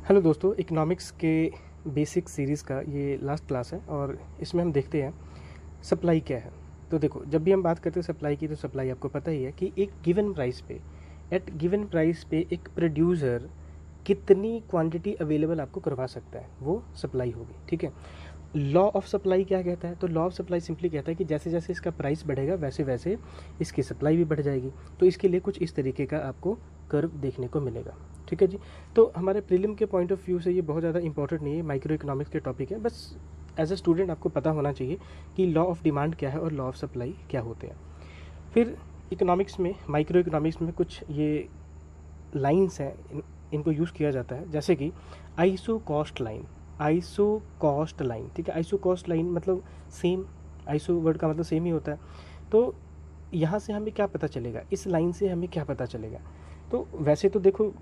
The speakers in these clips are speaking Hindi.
हेलो दोस्तों, इकोनॉमिक्स के बेसिक सीरीज़ का ये लास्ट क्लास है और इसमें हम देखते हैं सप्लाई क्या है। तो देखो, जब भी हम बात करते हैं सप्लाई की, तो सप्लाई आपको पता ही है कि एक गिवन प्राइस पे, एट गिवन प्राइस पे एक प्रोड्यूसर कितनी क्वांटिटी अवेलेबल आपको करवा सकता है, वो सप्लाई होगी। ठीक है। लॉ ऑफ सप्लाई क्या कहता है? तो लॉ ऑफ सप्लाई सिंपली कहता है कि जैसे जैसे इसका प्राइस बढ़ेगा वैसे वैसे इसकी सप्लाई भी बढ़ जाएगी। तो इसके लिए कुछ इस तरीके का आपको कर्व देखने को मिलेगा। ठीक है जी। तो हमारे प्रीलिम के पॉइंट ऑफ व्यू से ये बहुत ज़्यादा इंपॉर्टेंट नहीं है, माइक्रो इकोनॉमिक्स के टॉपिक है, बस एज अ स्टूडेंट आपको पता होना चाहिए कि लॉ ऑफ डिमांड क्या है और लॉ ऑफ सप्लाई क्या होते हैं। फिर इकोनॉमिक्स में, माइक्रो इकोनॉमिक्स में कुछ ये लाइंस हैं, इनको यूज़ किया जाता है, जैसे कि iso cost line. Iso cost line, ठीक है। आइसो कॉस्ट लाइन मतलब सेम, आइसो वर्ड का मतलब सेम ही होता है। तो यहाँ से हमें क्या पता चलेगा, इस लाइन से हमें क्या पता चलेगा? तो वैसे तो देखो,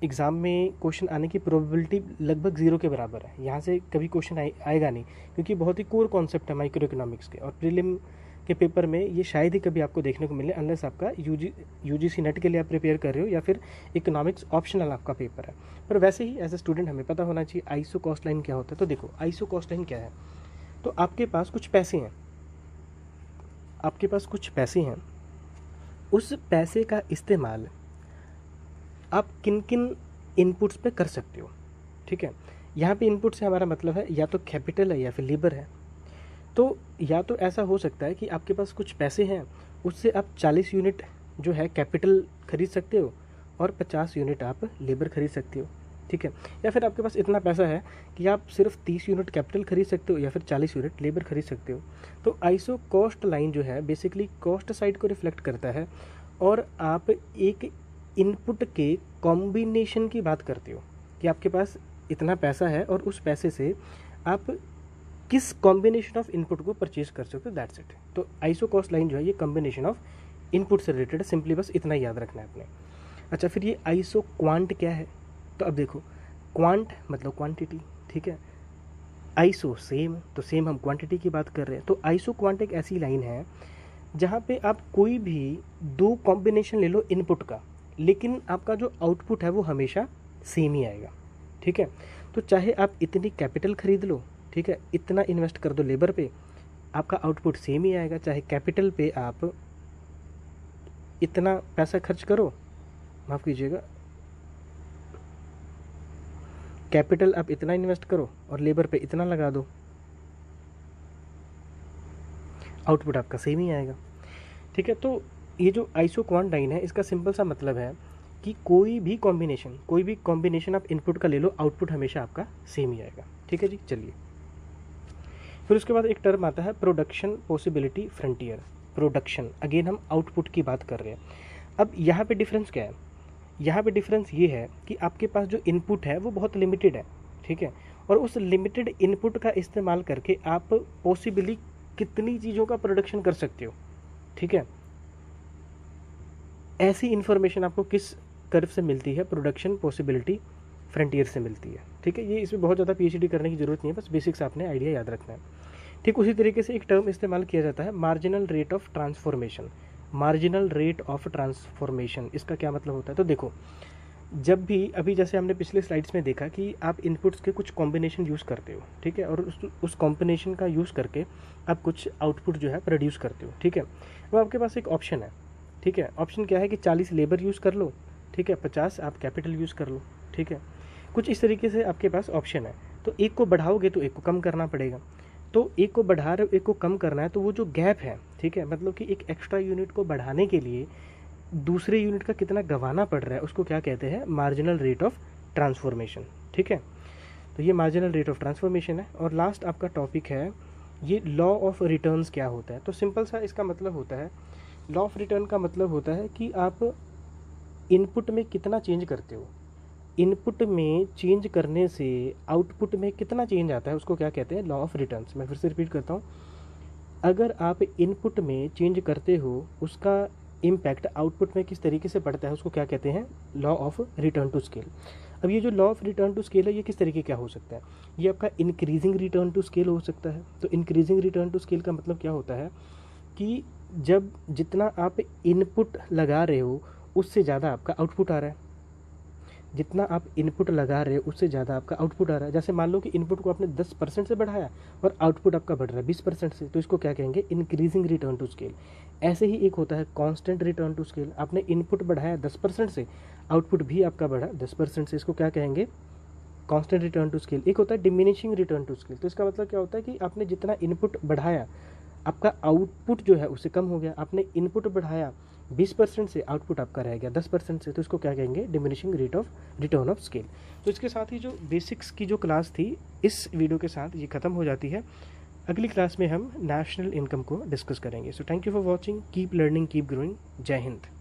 एग्ज़ाम में क्वेश्चन आने की प्रोबेबिलिटी लगभग ज़ीरो के बराबर है। यहाँ से कभी क्वेश्चन आएगा नहीं, क्योंकि बहुत ही कोर कॉन्सेप्ट है माइक्रो इकोनॉमिक्स के, और प्रीलिम के पेपर में ये शायद ही कभी आपको देखने को मिले, अनलेस आपका यूजीसी नेट के लिए आप प्रिपेयर कर रहे हो या फिर इकोनॉमिक्स ऑप्शनल आपका पेपर है। पर वैसे ही एज ए स्टूडेंट हमें पता होना चाहिए आइसो कॉस्ट लाइन क्या होता है। तो देखो, आइसो कॉस्ट लाइन क्या है? तो आपके पास कुछ पैसे हैं, आपके पास कुछ पैसे हैं, उस पैसे का इस्तेमाल आप किन किन इनपुट्स पे कर सकते हो। ठीक है। यहाँ पे इनपुट से हमारा मतलब है या तो कैपिटल है या फिर लेबर है। तो या तो ऐसा हो सकता है कि आपके पास कुछ पैसे हैं, उससे आप 40 यूनिट जो है कैपिटल खरीद सकते हो और 50 यूनिट आप लेबर खरीद सकते हो। ठीक है। या फिर आपके पास इतना पैसा है कि आप सिर्फ 30 यूनिट कैपिटल खरीद सकते हो या फिर 40 यूनिट लेबर खरीद सकते हो। तो आइसो कॉस्ट लाइन जो है बेसिकली कॉस्ट साइड को रिफ्लेक्ट करता है, और आप एक इनपुट के कॉम्बिनेशन की बात करते हो कि आपके पास इतना पैसा है और उस पैसे से आप किस कॉम्बिनेशन ऑफ इनपुट को परचेज कर सकते हो, दैट्स इट। तो आइसो कॉस्ट लाइन जो है ये कॉम्बिनेशन ऑफ इनपुट से रिलेटेड है, सिंपली बस इतना ही याद रखना है आपने। अच्छा, फिर ये आइसो क्वांट क्या है? तो अब देखो, क्वांट मतलब क्वांटिटी, ठीक है। आइसो सेम, तो सेम हम क्वांटिटी की बात कर रहे हैं। तो आइसो क्वांट एक ऐसी लाइन है जहाँ पे आप कोई भी दो कॉम्बिनेशन ले लो इनपुट का, लेकिन आपका जो आउटपुट है वो हमेशा सेम ही आएगा। ठीक है। तो चाहे आप इतनी कैपिटल खरीद लो, ठीक है, इतना इन्वेस्ट कर दो लेबर पे, आपका आउटपुट सेम ही आएगा। चाहे कैपिटल पे आप इतना पैसा खर्च करो, माफ़ कीजिएगा, कैपिटल आप इतना इन्वेस्ट करो और लेबर पे इतना लगा दो, आउटपुट आपका सेम ही आएगा। ठीक है। तो ये जो आइसो क्वांट लाइन है, इसका सिंपल सा मतलब है कि कोई भी कॉम्बिनेशन आप इनपुट का ले लो, आउटपुट हमेशा आपका सेम ही आएगा। ठीक है जी। चलिए, फिर उसके बाद एक टर्म आता है production possibility frontier. Production, again हम आउटपुट की बात कर रहे हैं। अब यहाँ पे डिफरेंस क्या है? यहाँ पे डिफरेंस ये है कि आपके पास जो इनपुट है वो बहुत लिमिटेड है, ठीक है, और उस लिमिटेड इनपुट का इस्तेमाल करके आप पॉसिबली कितनी चीज़ों का प्रोडक्शन कर सकते हो। ठीक है। ऐसी इन्फॉर्मेशन आपको किस कर्व से मिलती है? प्रोडक्शन पॉसिबिलिटी फ्रंटियर से मिलती है। ठीक है। ये इसमें बहुत ज़्यादा पीएचडी करने की जरूरत नहीं है, बस बेसिक्स आपने आइडिया याद रखना है। ठीक उसी तरीके से एक टर्म इस्तेमाल किया जाता है marginal rate of transformation. Marginal rate of transformation, इसका क्या मतलब होता है? तो देखो, जब भी अभी जैसे हमने पिछले स्लाइड्स में देखा कि आप इनपुट्स के कुछ कॉम्बिनेशन यूज़ करते हो, ठीक है, और उस कॉम्बिनेशन का यूज़ करके आप कुछ आउटपुट जो है प्रोड्यूस करते हो। ठीक है। वो आपके पास एक ऑप्शन है, ठीक है। ऑप्शन क्या है कि 40 लेबर यूज़ कर लो, ठीक है, 50 आप कैपिटल यूज़ कर लो। ठीक है। कुछ इस तरीके से आपके पास ऑप्शन है। तो एक को बढ़ाओगे तो एक को कम करना पड़ेगा। तो एक को बढ़ा रहे हो, एक को कम करना है, तो वो जो गैप है, ठीक है, मतलब कि एक एक्स्ट्रा यूनिट को बढ़ाने के लिए दूसरे यूनिट का कितना गंवाना पड़ रहा है, उसको क्या कहते हैं? Marginal rate of transformation. ठीक है। तो ये मार्जिनल रेट ऑफ ट्रांसफॉर्मेशन है। और लास्ट आपका टॉपिक है ये लॉ ऑफ रिटर्न्स क्या होता है? तो सिंपल सा इसका मतलब होता है, लॉ ऑफ रिटर्न का मतलब होता है कि आप इनपुट में कितना चेंज करते हो, इनपुट में चेंज करने से आउटपुट में कितना चेंज आता है, उसको क्या कहते हैं? Law of returns. मैं फिर से रिपीट करता हूँ, अगर आप इनपुट में चेंज करते हो, उसका इम्पैक्ट आउटपुट में किस तरीके से पड़ता है, उसको क्या कहते हैं? Law of return to scale. अब ये जो law of return to scale है, ये किस तरीके क्या हो सकता है? ये आपका इंक्रीजिंग रिटर्न टू स्केल हो सकता है। तो इंक्रीजिंग रिटर्न टू स्केल का मतलब क्या होता है कि जब जितना आप इनपुट लगा रहे हो उससे ज़्यादा आपका आउटपुट आ रहा है, जितना आप इनपुट लगा रहे हो उससे ज़्यादा आपका आउटपुट आ रहा है। जैसे मान लो कि इनपुट को आपने 10% से बढ़ाया और आउटपुट आपका बढ़ रहा है 20% से, तो इसको क्या कहेंगे, इंक्रीजिंग रिटर्न टू स्केल। ऐसे ही एक होता है कांस्टेंट रिटर्न टू स्केल। आपने इनपुट बढ़ाया 10% से, आउटपुट भी आपका बढ़ा 10% से, इसको क्या कहेंगे, कांस्टेंट रिटर्न टू स्केल। एक होता है डिमिनिशिंग रिटर्न टू स्केल। तो इसका मतलब क्या होता है कि आपने जितना इनपुट बढ़ाया आपका आउटपुट जो है उससे कम हो गया। आपने इनपुट बढ़ाया 20% से, आउटपुट आपका रह गया 10% से, तो इसको क्या कहेंगे, diminishing rate of return of scale. तो इसके साथ ही जो बेसिक्स की जो क्लास थी इस वीडियो के साथ ये ख़त्म हो जाती है। अगली क्लास में हम नेशनल इनकम को डिस्कस करेंगे। So thank you for watching, keep learning, keep growing. जय हिंद।